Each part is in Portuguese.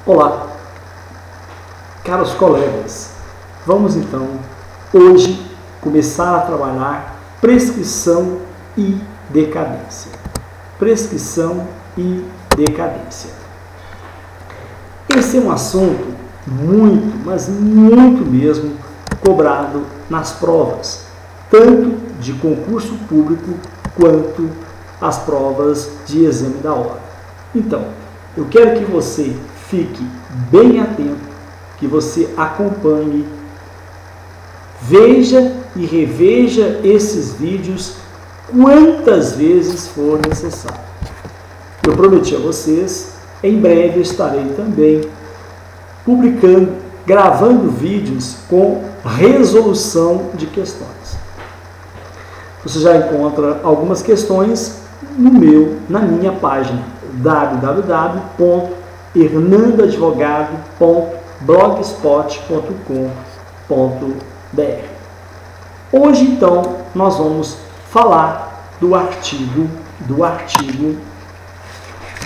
Olá, caros colegas, vamos então hoje começar a trabalhar prescrição e decadência. Prescrição e decadência. Esse é um assunto muito, mas muito mesmo cobrado nas provas, tanto de concurso público quanto as provas de exame da ordem. Então, eu quero que você fique bem atento, que você acompanhe, veja e reveja esses vídeos quantas vezes for necessário. Eu prometi a vocês, em breve eu estarei também publicando, gravando vídeos com resolução de questões. Você já encontra algumas questões na minha página www.hernandoadvogado.blogspot.com.br. Hoje então nós vamos falar do artigo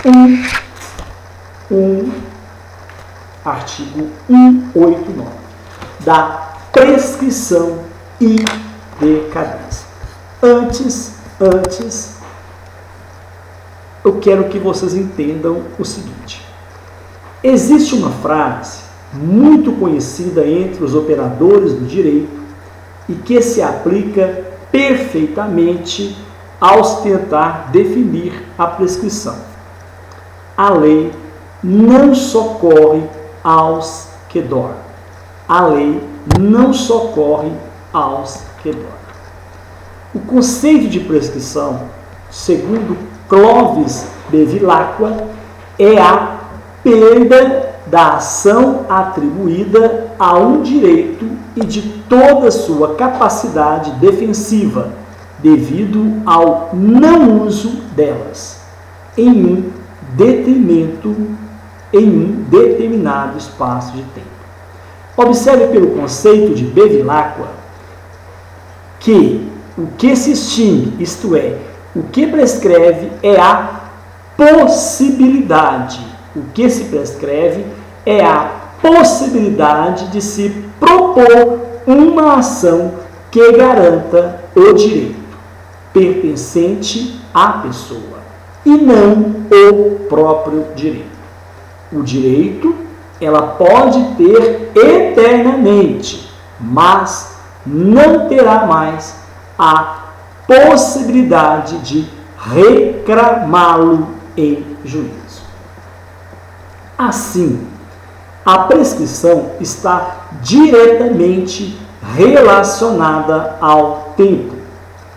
189 da prescrição e decadência. Antes, eu quero que vocês entendam o seguinte. Existe uma frase muito conhecida entre os operadores do direito e que se aplica perfeitamente ao tentar definir a prescrição. A lei não socorre aos que dormem. A lei não socorre aos que dormem. O conceito de prescrição, segundo Clovis Bevilacqua, é a perda da ação atribuída a um direito e de toda sua capacidade defensiva, devido ao não uso delas, em um determinado espaço de tempo. Observe pelo conceito de Bevilacqua que o que se extingue, isto é, o que prescreve é a possibilidade. O que se prescreve é a possibilidade de se propor uma ação que garanta o direito pertencente à pessoa e não o próprio direito. O direito ela pode ter eternamente, mas não terá mais a possibilidade de reclamá-lo em juízo. Assim, a prescrição está diretamente relacionada ao tempo,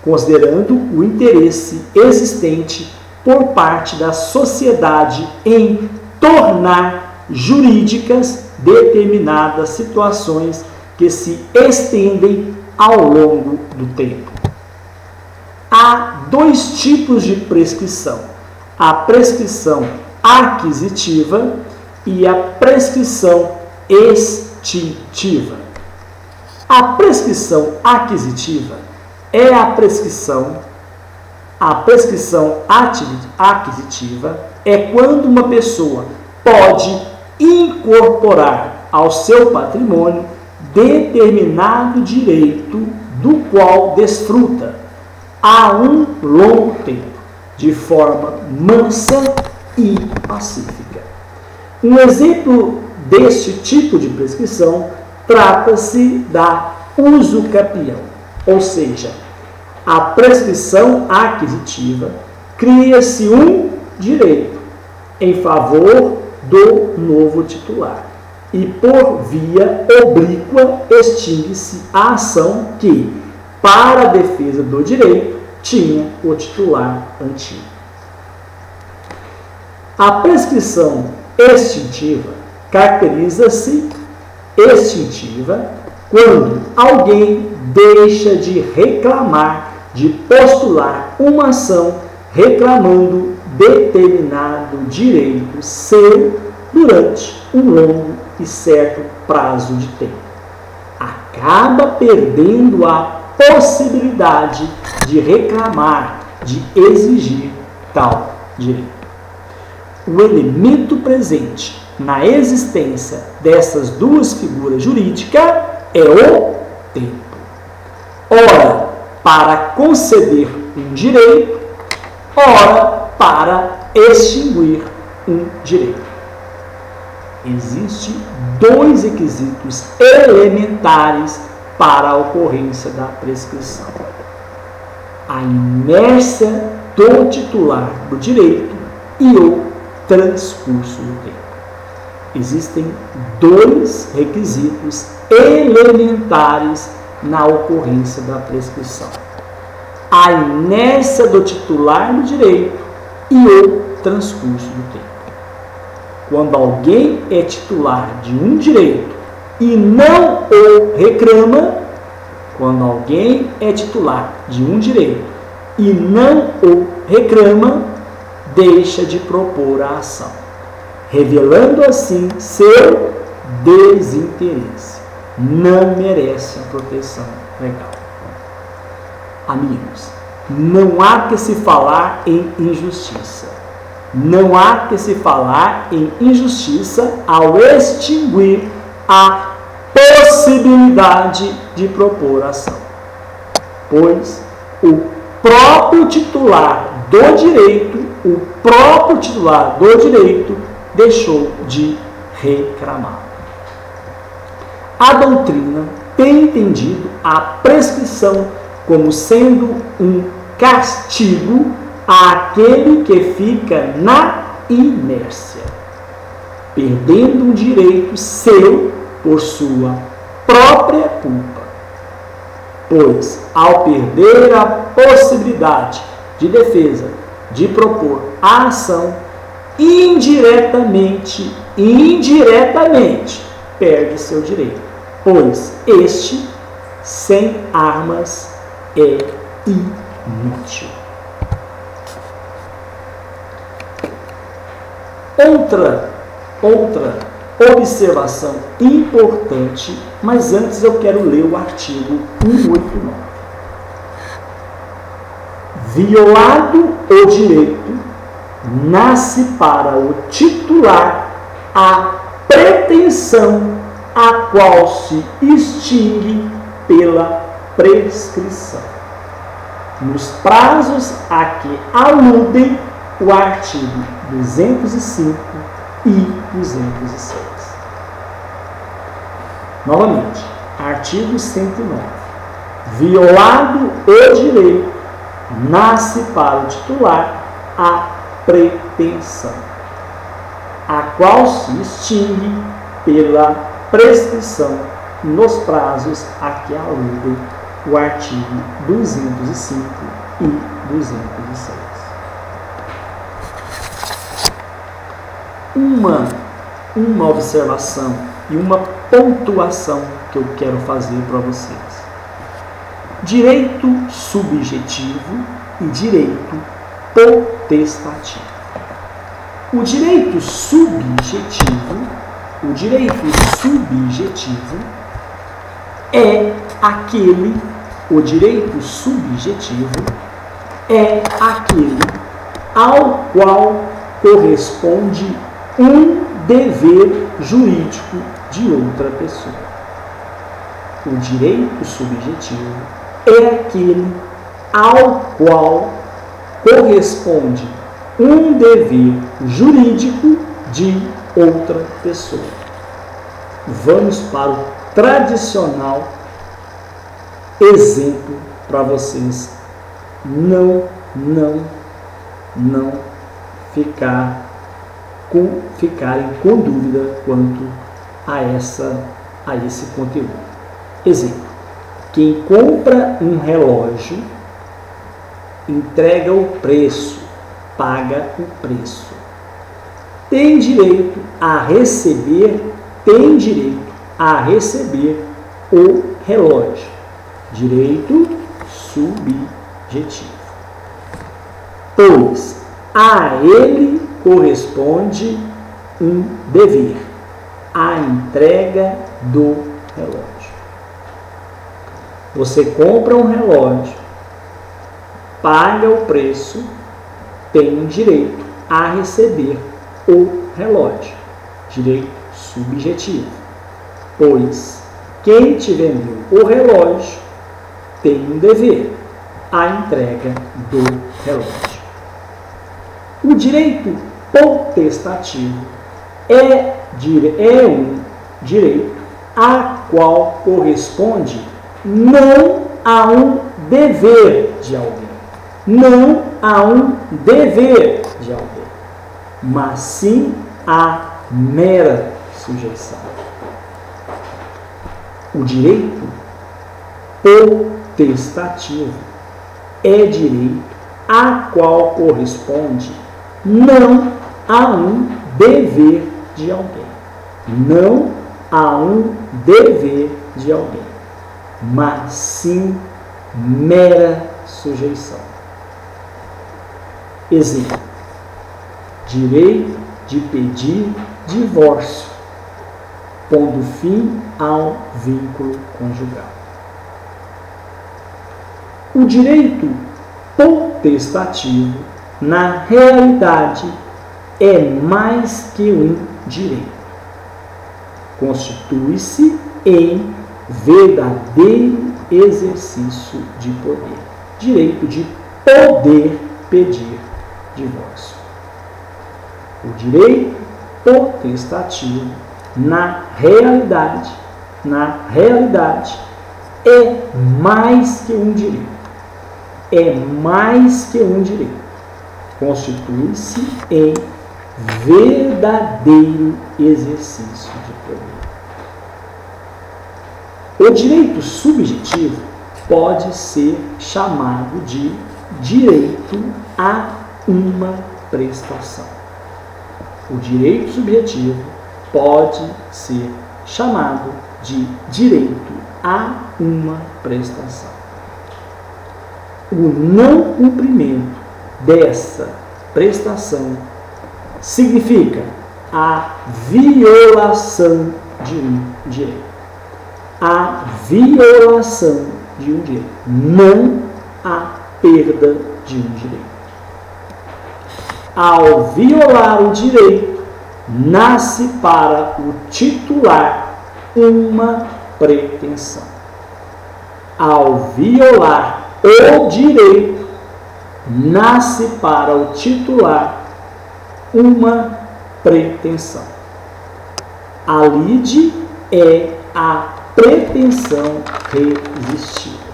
considerando o interesse existente por parte da sociedade em tornar jurídicas determinadas situações que se estendem ao longo do tempo. Há dois tipos de prescrição: a prescrição aquisitiva e a prescrição extintiva. A prescrição aquisitiva é a prescrição aquisitiva é quando uma pessoa pode incorporar ao seu patrimônio determinado direito do qual desfruta há um longo tempo, de forma mansa e pacífica. Um exemplo deste tipo de prescrição trata-se da usucapião, ou seja, a prescrição aquisitiva cria-se um direito em favor do novo titular e por via oblíqua extingue-se a ação que, para a defesa do direito, tinha o titular antigo. A prescrição extintiva caracteriza-se extintiva quando alguém deixa de reclamar, de postular uma ação reclamando determinado direito seu durante um longo e certo prazo de tempo. Acaba perdendo a possibilidade de reclamar, de exigir tal direito. o elemento presente na existência dessas duas figuras jurídicas é o tempo. Ora, para conceder um direito, ora, para extinguir um direito. Existem dois requisitos elementares para a ocorrência da prescrição: a inércia do titular do direito e o transcurso do tempo. Existem dois requisitos elementares na ocorrência da prescrição: a inércia do titular do direito e o transcurso do tempo. Quando alguém é titular de um direito e não o reclama, quando alguém é titular de um direito e não o reclama, deixa de propor a ação, revelando assim seu desinteresse. Não merece a proteção legal. Amigos, não há que se falar em injustiça. Não há que se falar em injustiça ao extinguir a possibilidade de propor ação, pois o próprio titular do direito, deixou de reclamar. A doutrina tem entendido a prescrição como sendo um castigo àquele que fica na inércia, perdendo um direito seu por sua própria culpa. Pois, ao perder a possibilidade de defesa, de propor a ação, indiretamente, perde seu direito, pois este, sem armas, é inútil. Outra observação importante, mas antes eu quero ler o artigo 189. Violado o direito, nasce para o titular a pretensão a qual se extingue pela prescrição, nos prazos a que aludem o artigo 205 e 206. Novamente, artigo 109. Violado o direito, nasce para o titular a pretensão, a qual se extingue pela prescrição nos prazos a que aludem o artigo 205 e 206. Uma observação e uma pontuação que eu quero fazer para vocês: direito subjetivo e direito potestativo. O direito subjetivo é aquele ao qual corresponde um dever jurídico de outra pessoa. O direito subjetivo é aquele ao qual corresponde um dever jurídico de outra pessoa. Vamos para o tradicional exemplo para vocês não ficarem com dúvida quanto a esse conteúdo. Exemplo: quem compra um relógio entrega o preço, paga o preço. Tem direito a receber o relógio. Direito subjetivo. Pois a ele corresponde um dever, a entrega do relógio. Você compra um relógio, paga o preço, tem direito a receber o relógio. Direito subjetivo. Pois quem te vendeu o relógio tem um dever, a entrega do relógio. O direito potestativo é um direito a qual corresponde não a um dever de alguém, não a um dever de alguém, mas sim a mera sujeição. O direito potestativo é direito a qual corresponde não a um dever de alguém, não a um dever de alguém, mas sim mera sujeição. Exemplo: direito de pedir divórcio, pondo fim ao vínculo conjugal. O direito potestativo, na realidade, é mais que um direito. Constitui-se em verdadeiro exercício de poder. Direito de poder pedir divórcio. O direito potestativo, na realidade, é mais que um direito. É mais que um direito. Constitui-se em verdadeiro exercício de poder. O direito subjetivo pode ser chamado de direito a uma prestação. O direito subjetivo pode ser chamado de direito a uma prestação. O não cumprimento dessa prestação significa a violação de um direito. A violação de um direito, não a perda de um direito. Ao violar o direito, nasce para o titular uma pretensão. Ao violar o direito, nasce para o titular uma pretensão. A lide é a pretensão resistida.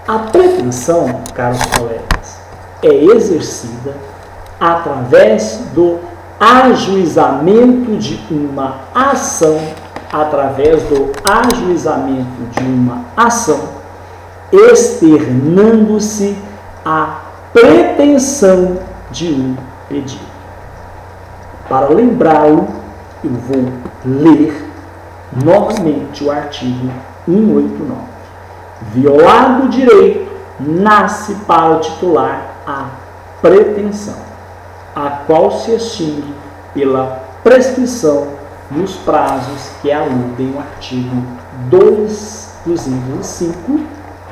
A pretensão, caros colegas, é exercida através do ajuizamento de uma ação, externando-se a pretensão de um pedido. Para lembrá-lo, eu vou ler novamente o artigo 189. Violado o direito, nasce para o titular a pretensão, a qual se extingue pela prescrição nos prazos que aludem o artigo 2 dos incisos 5,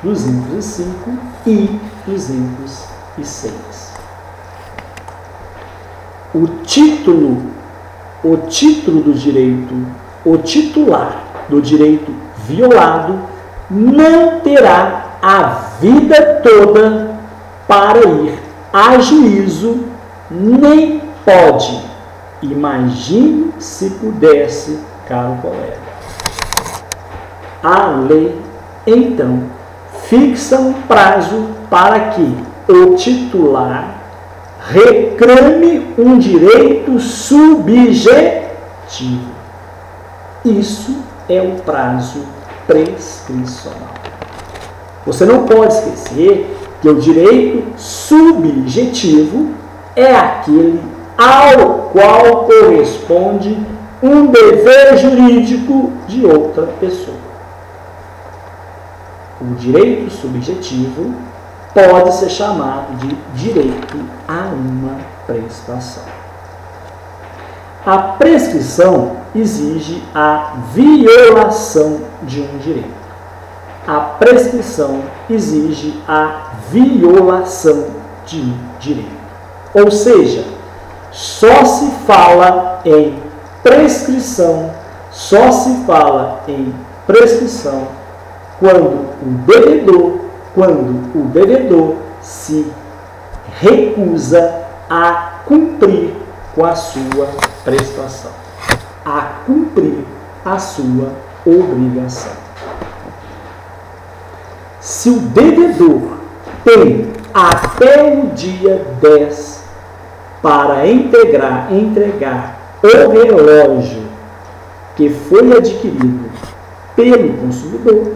205 e 206. O titular do direito violado não terá a vida toda para ir a juízo, nem pode. Imagine se pudesse, caro colega. A lei, então, fixa um prazo para que o titular reclame um direito subjetivo. Isso é o prazo prescricional. Você não pode esquecer que o direito subjetivo é aquele ao qual corresponde um dever jurídico de outra pessoa. O direito subjetivo pode ser chamado de direito a uma prestação. A prescrição exige a violação de um direito. A prescrição exige a violação de um direito. Ou seja, só se fala em prescrição, quando o devedor se recusa a cumprir com a sua prestação, a cumprir a sua obrigação. Se o devedor tem até o dia 10 para entregar o relógio que foi adquirido pelo consumidor,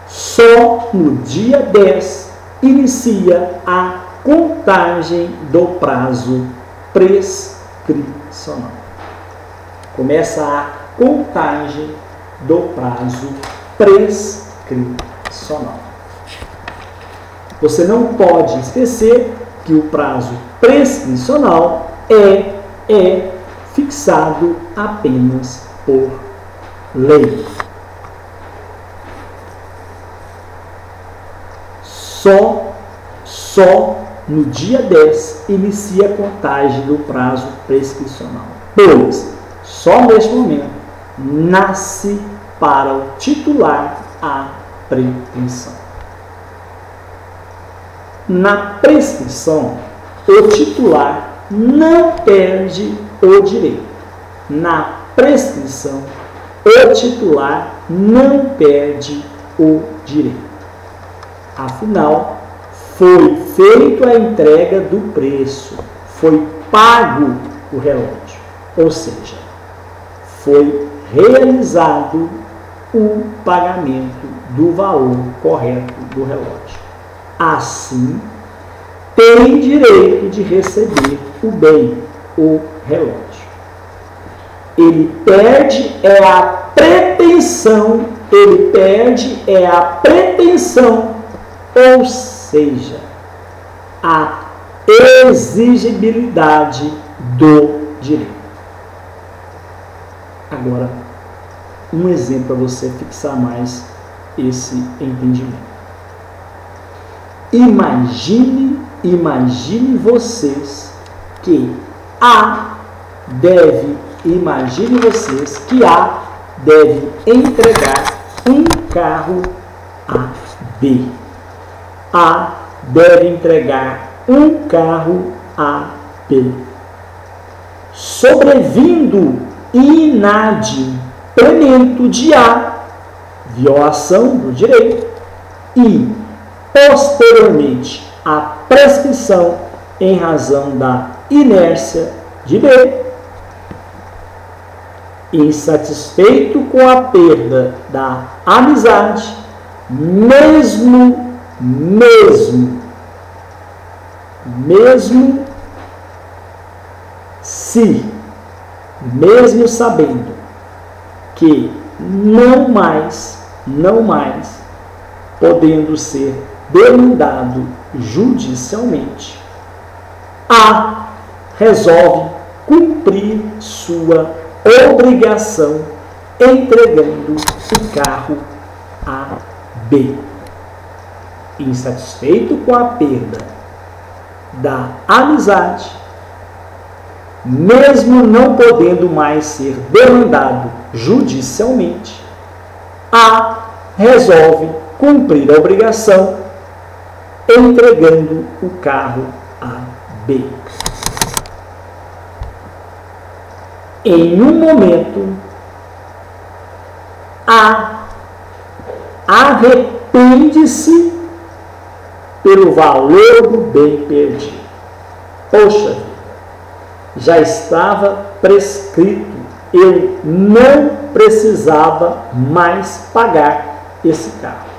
só no dia 10 inicia a contagem do prazo prescricional. Começa a contagem do prazo prescricional. Você não pode esquecer que o prazo prescricional é fixado apenas por lei. Só no dia 10 inicia a contagem do prazo prescricional. Pois, só neste momento, nasce para o titular a pretensão. Na prescrição, o titular não perde o direito. Na prescrição, o titular não perde o direito. Afinal, foi feita a entrega do preço, foi pago o relógio, ou seja, foi realizado o pagamento do valor correto do relógio. Assim, tem direito de receber o bem, o relógio. Ele perde a pretensão, ou seja, a exigibilidade do direito. Agora, um exemplo para você fixar mais esse entendimento. Imagine vocês que A deve entregar um carro a B. A deve entregar um carro a B. Sobrevindo inadimplemento de A, violação do direito, e posteriormente a prescrição em razão da inércia de B, insatisfeito com a perda da amizade, mesmo sabendo que não mais podendo ser demandado judicialmente, A resolve cumprir sua obrigação entregando o carro a B. Insatisfeito com a perda da amizade, mesmo não podendo mais ser demandado judicialmente, A resolve cumprir a obrigação entregando o carro a B. Em um momento, A arrepende-se pelo valor do bem perdido. Poxa, já estava prescrito, eu não precisava mais pagar esse carro.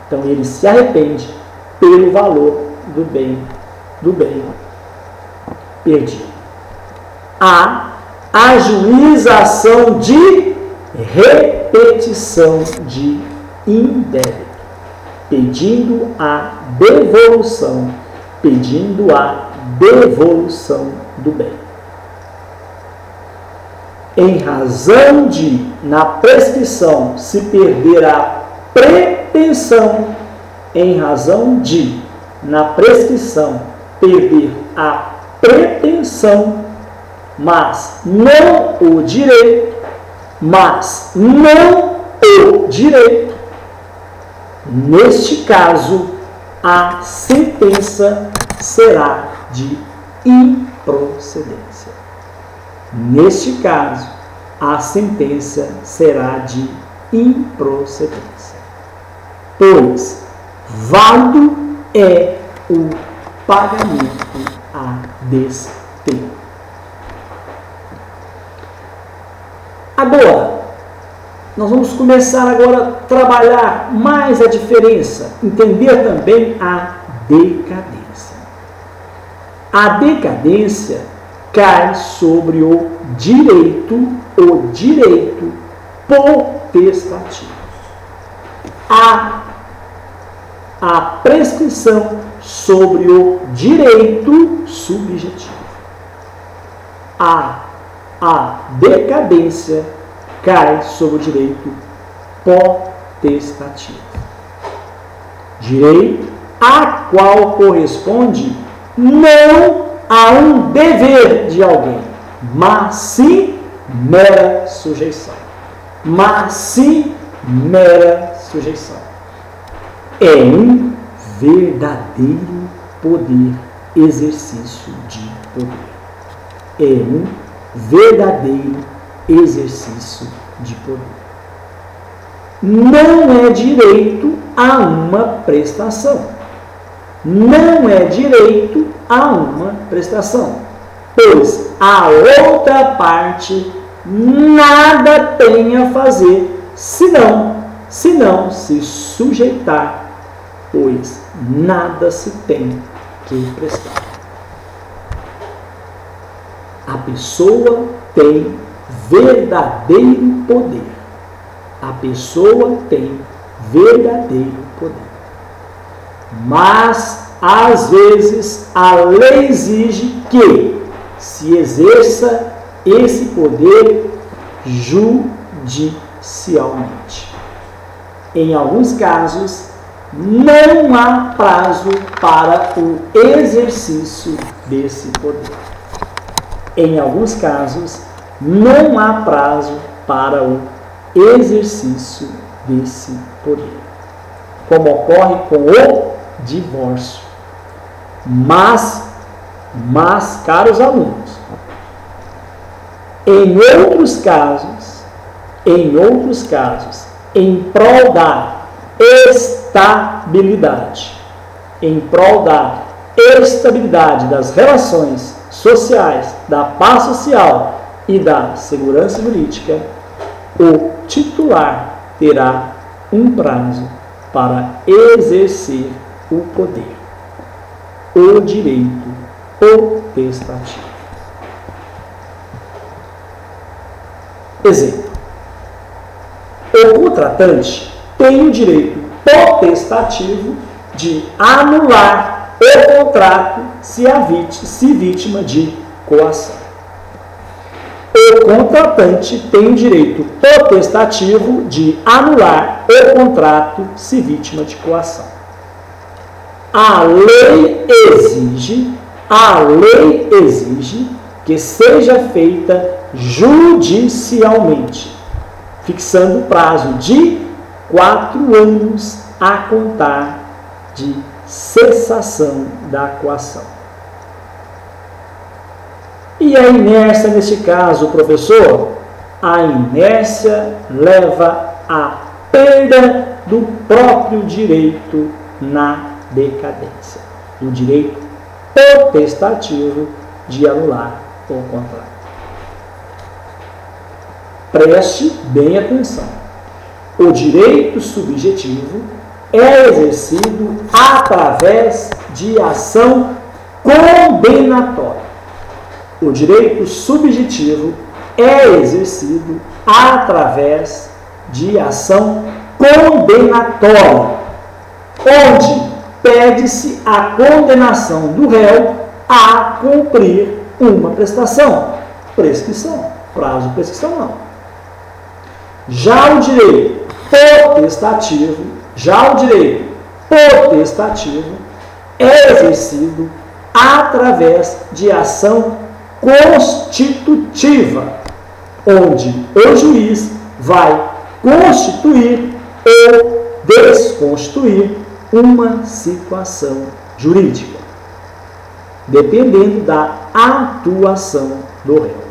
Então ele se arrepende pelo valor do bem perdido. A ajuização de repetição de indébito, pedindo a devolução do bem. Em razão de, na prescrição, se perder a pretensão, em razão de, na prescrição, perder a pretensão, mas não o direito, mas não o direito, neste caso, a sentença será de improcedência. Neste caso, a sentença será de improcedência, pois válido é o pagamento a destempo. Agora, nós vamos começar agora a trabalhar mais a diferença, entender também a decadência. A decadência cai sobre o direito potestativo. A prescrição sobre o direito subjetivo. A decadência cai sobre o direito potestativo. Direito a qual corresponde não a um dever de alguém, mas sim mera sujeição. Mas sim mera sujeição. É um verdadeiro poder, exercício de poder. É um verdadeiro exercício de poder. Não é direito a uma prestação. Não é direito a uma prestação, pois a outra parte nada tem a fazer, senão se sujeitar, pois nada se tem que prestar. A pessoa tem verdadeiro poder. A pessoa tem verdadeiro poder. Mas, às vezes, a lei exige que se exerça esse poder judicialmente. Em alguns casos, não há prazo para o exercício desse poder. Em alguns casos, não há prazo para o exercício desse poder, como ocorre com o divórcio. Mas, caros alunos, em outros casos, em prol da estabilidade, das relações sociais, da paz social e da segurança jurídica, o titular terá um prazo para exercer o poder, o direito potestativo. Exemplo: o contratante tem o direito potestativo de anular o contrato se vítima de coação. O contratante tem o direito potestativo de anular o contrato se vítima de coação. A lei exige que seja feita judicialmente, fixando o prazo de 4 anos a contar de cessação da coação. E a inércia neste caso, professor? A inércia leva à perda do próprio direito na decadência, do direito potestativo de anular o contrato. Preste bem atenção. O direito subjetivo é exercido através de ação condenatória. O direito subjetivo é exercido através de ação condenatória, onde pede-se a condenação do réu a cumprir uma prestação, prescrição, prazo prescricional. Já o direito potestativo é exercido através de ação constitutiva, onde o juiz vai constituir ou desconstituir uma situação jurídica, dependendo da atuação do réu.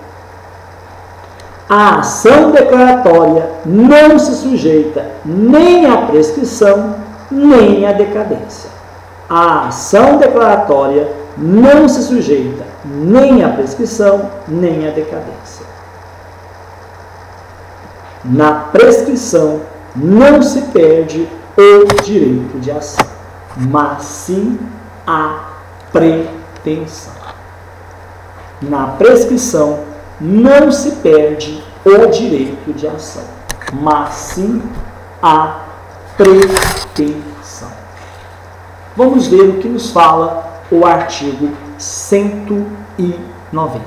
A ação declaratória não se sujeita nem à prescrição, nem à decadência. A ação declaratória não se sujeita nem à prescrição, nem à decadência. Na prescrição não se perde o direito de ação, mas sim a pretensão. Na prescrição não se perde o direito de ação, mas sim a pretensão. Vamos ver o que nos fala o artigo 190.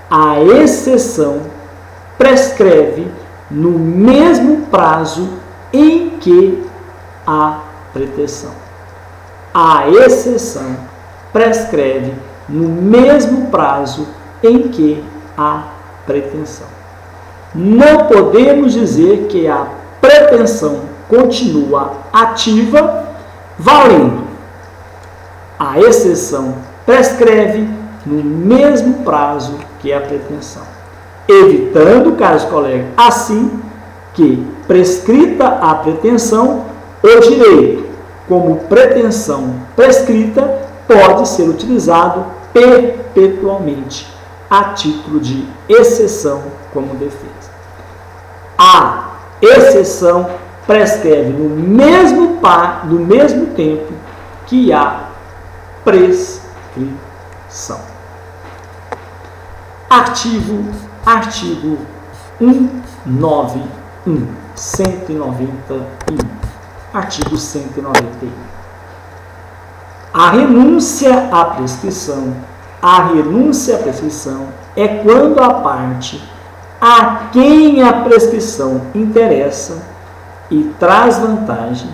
A exceção prescreve no mesmo prazo em que a pretensão. A exceção prescreve no mesmo prazo em que a pretensão. Não podemos dizer que a pretensão continua ativa, valendo. A exceção prescreve no mesmo prazo que a pretensão, evitando, caros colegas, assim que, prescrita a pretensão, o direito, como pretensão prescrita, pode ser utilizado perpetualmente, a título de exceção como defesa. A exceção prescreve no mesmo tempo que a prescrição. Artigo 191, 191. Artigo 191. A renúncia à prescrição. A renúncia à prescrição é quando a parte a quem a prescrição interessa e traz vantagem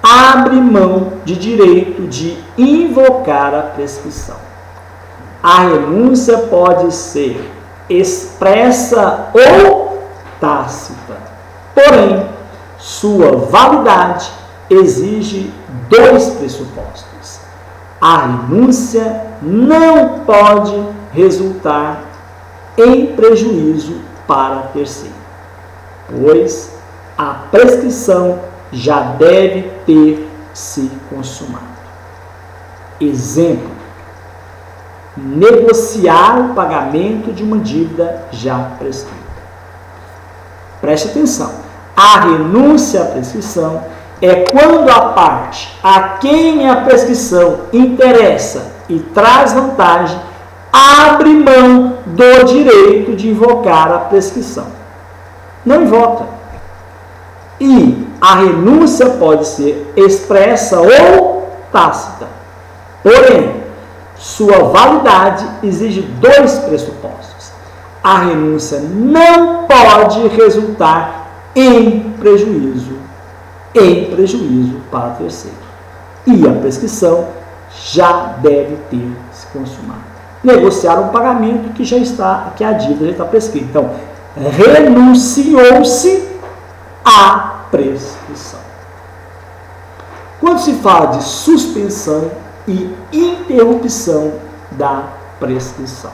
abre mão de direito de invocar a prescrição. A renúncia pode ser expressa ou tácita, porém, sua validade exige dois pressupostos. A renúncia não pode resultar em prejuízo para terceiro, pois a prescrição já deve ter se consumado. Exemplo: negociar o pagamento de uma dívida já prescrita. Preste atenção. A renúncia à prescrição é quando a parte a quem a prescrição interessa e traz vantagem abre mão do direito de invocar a prescrição. Não invoca. E a renúncia pode ser expressa ou tácita. Porém, sua validade exige dois pressupostos. A renúncia não pode resultar em prejuízo para terceiro. E a prescrição já deve ter se consumado. Negociar um pagamento que a dívida já está prescrita. Então, renunciou-se à prescrição. Quando se fala de suspensão e interrupção da prescrição,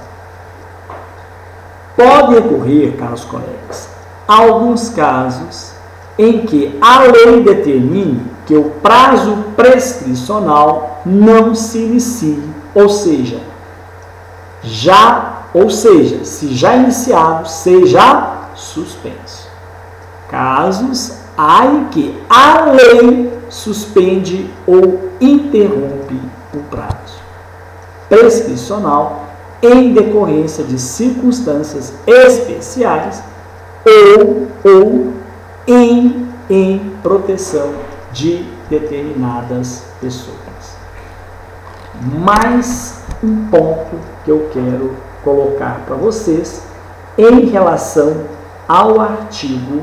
podem ocorrer, caros colegas, alguns casos em que a lei determine que o prazo prescricional não se inicie, ou seja, se já iniciado, seja suspenso. Casos há em que a lei suspende ou interrompe o prazo prescricional em decorrência de circunstâncias especiais ou em proteção de determinadas pessoas. Mais um ponto que eu quero colocar para vocês em relação ao artigo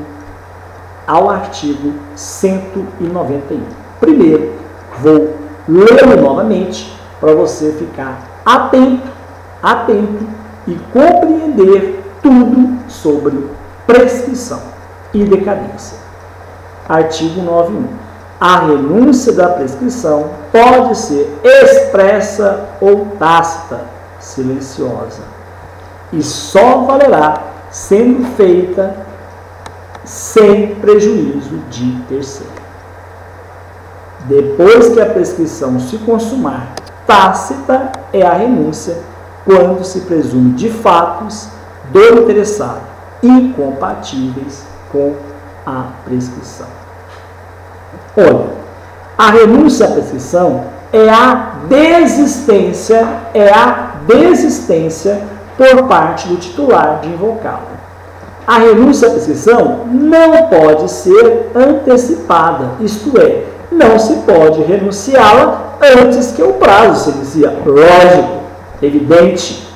191. Primeiro, vou lê-lo novamente para você ficar atento e compreender tudo sobre prescrição e decadência. Artigo 9.1. A renúncia da prescrição pode ser expressa ou tácita, silenciosa, e só valerá sendo feita sem prejuízo de terceiro. Depois que a prescrição se consumar, tácita é a renúncia quando se presume de fatos do interessado incompatíveis com a prescrição. Olha, a renúncia à prescrição é a desistência por parte do titular de invocá-la. A renúncia à prescrição não pode ser antecipada, isto é, não se pode renunciá-la antes que o prazo se inicie. Lógico, evidente.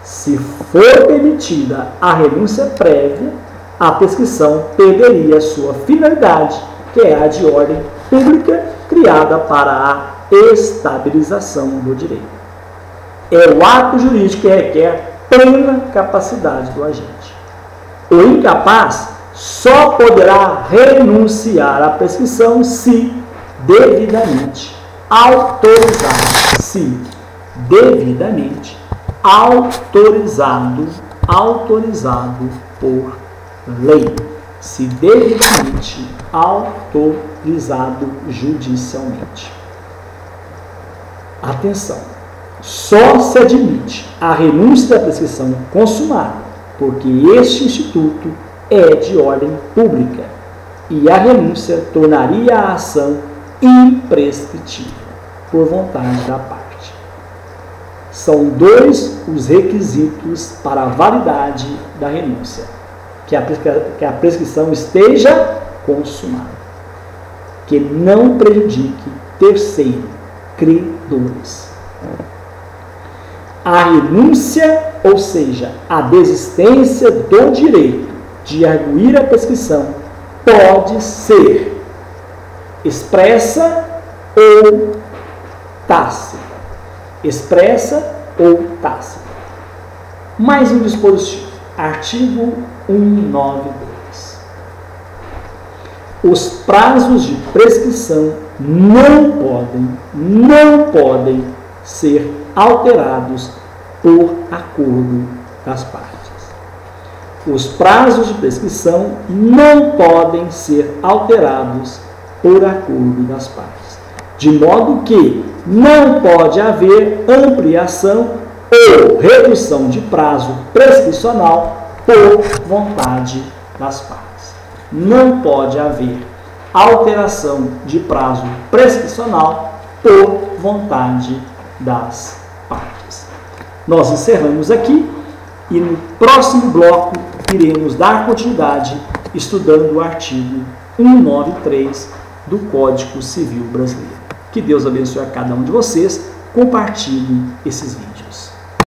Se for permitida a renúncia prévia, a prescrição perderia sua finalidade, que é a de ordem pública, criada para a estabilização do direito. É o ato jurídico que requer plena capacidade do agente. O incapaz só poderá renunciar à prescrição se devidamente autorizado. Se devidamente autorizado por lei. Se devidamente autorizado judicialmente. Atenção! Só se admite a renúncia da prescrição consumada, porque este instituto é de ordem pública e a renúncia tornaria a ação imprescritível por vontade da parte. São dois os requisitos para a validade da renúncia: que a prescrição esteja consumada, que não prejudique terceiro, credores. A renúncia, ou seja, a desistência do direito de arguir a prescrição, pode ser expressa ou tácita. Expressa ou tácita. Mais um dispositivo. Artigo 192. Os prazos de prescrição não podem ser alterados por acordo das partes. Os prazos de prescrição não podem ser alterados por acordo das partes, de modo que não pode haver ampliação ou redução de prazo prescricional por vontade das partes. Não pode haver alteração de prazo prescricional por vontade das partes. Nós encerramos aqui e no próximo bloco iremos dar continuidade estudando o artigo 193 do Código Civil Brasileiro. Que Deus abençoe a cada um de vocês. Compartilhe esses vídeos.